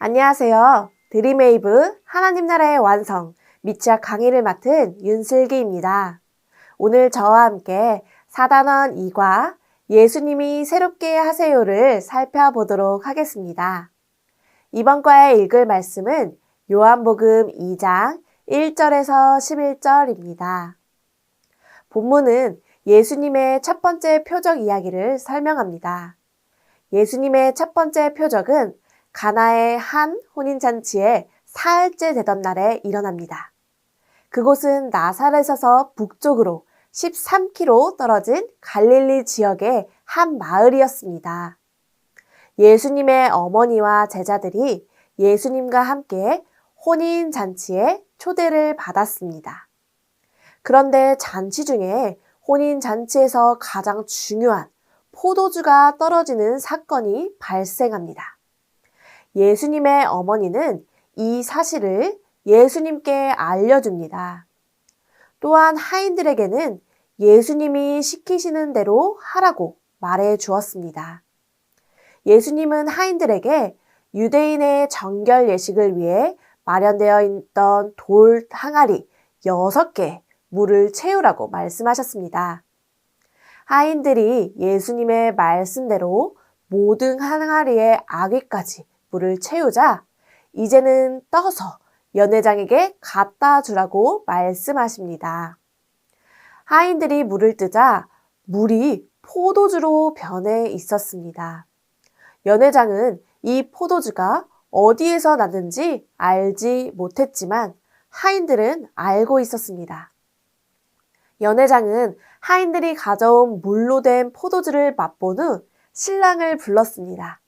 안녕하세요. 드림웨이브 하나님 나라의 완성 미취학 강의를 맡은 윤슬기입니다. 오늘 저와 함께 4단원 2과 예수님이 새롭게 하세요를 살펴보도록 하겠습니다. 이번 과에 읽을 말씀은 요한복음 2장 1절에서 11절입니다. 본문은 예수님의 첫 번째 표적 이야기를 설명합니다. 예수님의 첫 번째 표적은 가나의 한 혼인잔치에 사흘째 되던 날에 일어납니다. 그곳은 나사렛에서 북쪽으로 13km 떨어진 갈릴리 지역의 한 마을이었습니다. 예수님의 어머니와 제자들이 예수님과 함께 혼인잔치에 초대를 받았습니다. 그런데 잔치 중에 혼인잔치에서 가장 중요한 포도주가 떨어지는 사건이 발생합니다. 예수님의 어머니는 이 사실을 예수님께 알려줍니다. 또한 하인들에게는 예수님이 시키시는 대로 하라고 말해 주었습니다. 예수님은 하인들에게 유대인의 정결 예식을 위해 마련되어 있던 돌 항아리 6개 물을 채우라고 말씀하셨습니다. 하인들이 예수님의 말씀대로 모든 항아리에 아귀까지 물을 채우자 이제는 떠서 연회장에게 갖다 주라고 말씀하십니다. 하인들이 물을 뜨자 물이 포도주로 변해 있었습니다. 연회장은 이 포도주가 어디에서 났는지 알지 못했지만 하인들은 알고 있었습니다. 연회장은 하인들이 가져온 물로 된 포도주를 맛본 후 신랑을 불렀습니다.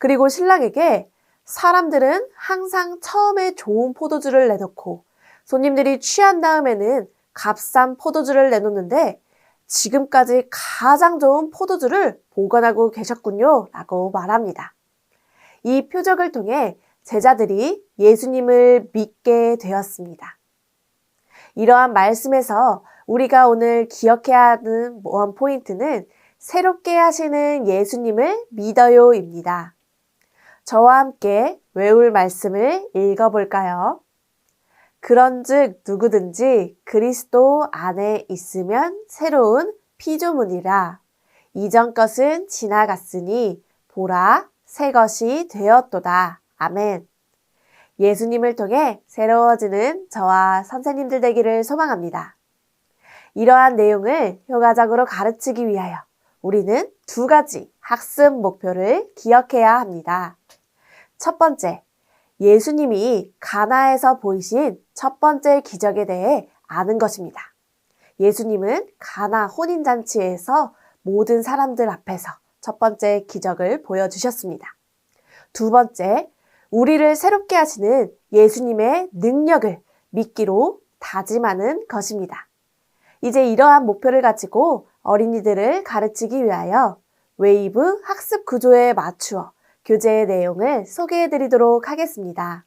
그리고 신랑에게 사람들은 항상 처음에 좋은 포도주를 내놓고 손님들이 취한 다음에는 값싼 포도주를 내놓는데 지금까지 가장 좋은 포도주를 보관하고 계셨군요 라고 말합니다. 이 표적을 통해 제자들이 예수님을 믿게 되었습니다. 이러한 말씀에서 우리가 오늘 기억해야 하는 원 포인트는 새롭게 하시는 예수님을 믿어요입니다. 저와 함께 외울 말씀을 읽어볼까요? 그런즉 누구든지 그리스도 안에 있으면 새로운 피조물이라. 이전 것은 지나갔으니 보라 새 것이 되었도다. 아멘. 예수님을 통해 새로워지는 저와 선생님들 되기를 소망합니다. 이러한 내용을 효과적으로 가르치기 위하여 우리는 2가지 학습 목표를 기억해야 합니다. 첫 번째, 예수님이 가나에서 보이신 첫 번째 기적에 대해 아는 것입니다. 예수님은 가나 혼인잔치에서 모든 사람들 앞에서 첫 번째 기적을 보여주셨습니다. 두 번째, 우리를 새롭게 하시는 예수님의 능력을 믿기로 다짐하는 것입니다. 이제 이러한 목표를 가지고 어린이들을 가르치기 위하여 웨이브 학습 구조에 맞추어 교재의 내용을 소개해 드리도록 하겠습니다.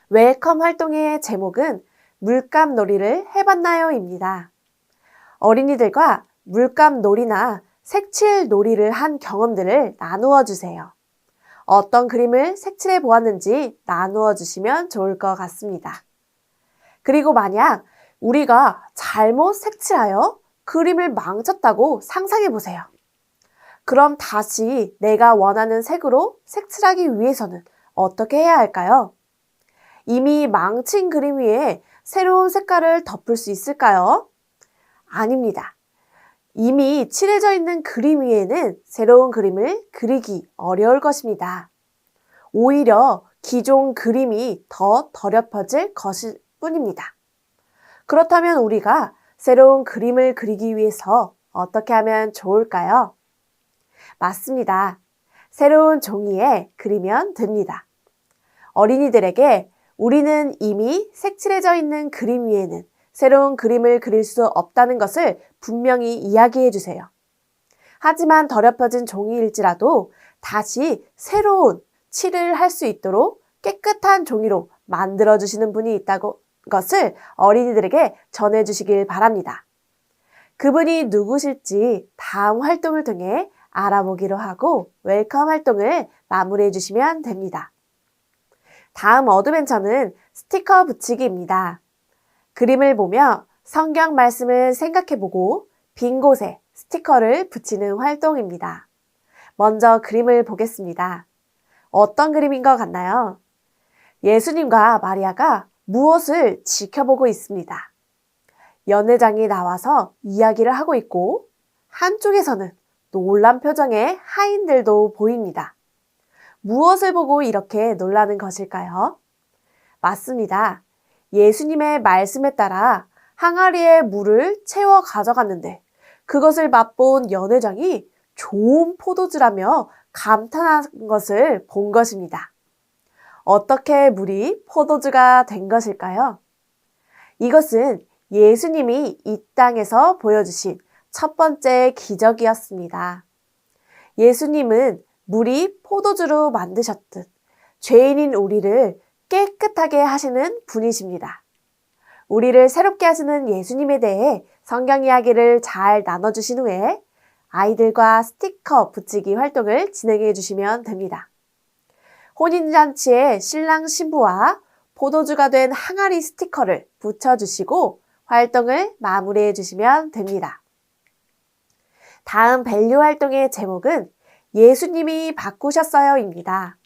웰컴 활동의 제목은 물감 놀이를 해봤나요? 입니다. 어린이들과 물감 놀이나 색칠 놀이를 한 경험들을 나누어 주세요. 어떤 그림을 색칠해 보았는지 나누어 주시면 좋을 것 같습니다. 그리고 만약 우리가 잘못 색칠하여 그림을 망쳤다고 상상해 보세요. 그럼 다시 내가 원하는 색으로 색칠하기 위해서는 어떻게 해야 할까요? 이미 망친 그림 위에 새로운 색깔을 덮을 수 있을까요? 아닙니다. 이미 칠해져 있는 그림 위에는 새로운 그림을 그리기 어려울 것입니다. 오히려 기존 그림이 더 더럽혀질 것일 뿐입니다. 그렇다면 우리가 새로운 그림을 그리기 위해서 어떻게 하면 좋을까요? 맞습니다. 새로운 종이에 그리면 됩니다. 어린이들에게 우리는 이미 색칠해져 있는 그림 위에는 새로운 그림을 그릴 수 없다는 것을 분명히 이야기해 주세요. 하지만 더럽혀진 종이일지라도 다시 새로운 칠을 할 수 있도록 깨끗한 종이로 만들어 주시는 분이 있다고 것을 어린이들에게 전해 주시길 바랍니다. 그분이 누구실지 다음 활동을 통해 알아보기로 하고 웰컴 활동을 마무리해 주시면 됩니다. 다음 어드벤처는 스티커 붙이기입니다. 그림을 보며 성경 말씀을 생각해보고 빈 곳에 스티커를 붙이는 활동입니다. 먼저 그림을 보겠습니다. 어떤 그림인 것 같나요? 예수님과 마리아가 무엇을 지켜보고 있습니다. 연회장이 나와서 이야기를 하고 있고 한쪽에서는 놀란 표정의 하인들도 보입니다. 무엇을 보고 이렇게 놀라는 것일까요? 맞습니다. 예수님의 말씀에 따라 항아리에 물을 채워 가져갔는데 그것을 맛본 연회장이 좋은 포도주라며 감탄한 것을 본 것입니다. 어떻게 물이 포도주가 된 것일까요? 이것은 예수님이 이 땅에서 보여주신 첫 번째 기적이었습니다. 예수님은 물이 포도주로 만드셨듯 죄인인 우리를 깨끗하게 하시는 분이십니다. 우리를 새롭게 하시는 예수님에 대해 성경 이야기를 잘 나눠주신 후에 아이들과 스티커 붙이기 활동을 진행해 주시면 됩니다. 혼인잔치에 신랑 신부와 포도주가 된 항아리 스티커를 붙여주시고 활동을 마무리해 주시면 됩니다. 다음 밸류 활동의 제목은 예수님이 바꾸셨어요입니다.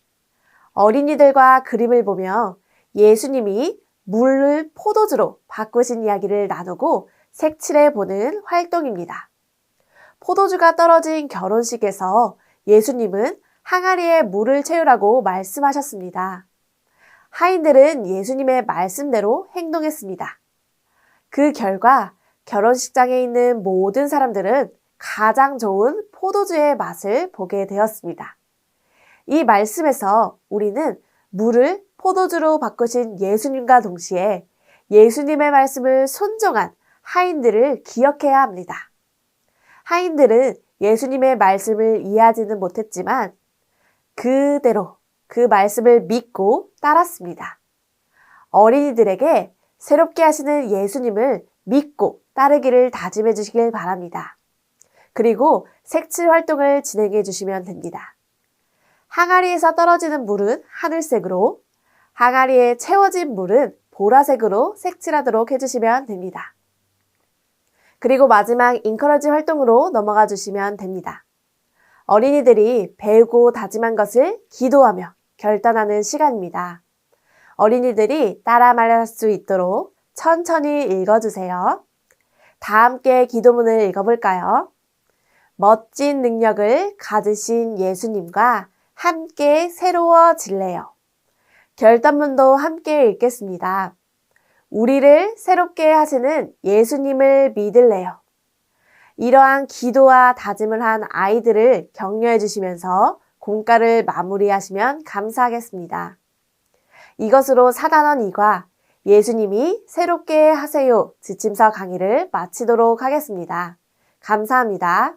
어린이들과 그림을 보며 예수님이 물을 포도주로 바꾸신 이야기를 나누고 색칠해 보는 활동입니다. 포도주가 떨어진 결혼식에서 예수님은 항아리에 물을 채우라고 말씀하셨습니다. 하인들은 예수님의 말씀대로 행동했습니다. 그 결과 결혼식장에 있는 모든 사람들은 가장 좋은 포도주의 맛을 보게 되었습니다. 이 말씀에서 우리는 물을 포도주로 바꾸신 예수님과 동시에 예수님의 말씀을 순종한 하인들을 기억해야 합니다. 하인들은 예수님의 말씀을 이해하지는 못했지만 그대로 그 말씀을 믿고 따랐습니다. 어린이들에게 새롭게 하시는 예수님을 믿고 따르기를 다짐해 주시길 바랍니다. 그리고 색칠 활동을 진행해 주시면 됩니다. 항아리에서 떨어지는 물은 하늘색으로, 항아리에 채워진 물은 보라색으로 색칠하도록 해주시면 됩니다. 그리고 마지막 인커러지 활동으로 넘어가 주시면 됩니다. 어린이들이 배우고 다짐한 것을 기도하며 결단하는 시간입니다. 어린이들이 따라 말할 수 있도록 천천히 읽어주세요. 다 함께 기도문을 읽어볼까요? 멋진 능력을 가지신 예수님과 함께 새로워질래요. 결단문도 함께 읽겠습니다. 우리를 새롭게 하시는 예수님을 믿을래요. 이러한 기도와 다짐을 한 아이들을 격려해 주시면서 공과를 마무리하시면 감사하겠습니다. 이것으로 4단원 2과 예수님이 새롭게 하세요 지침서 강의를 마치도록 하겠습니다. 감사합니다.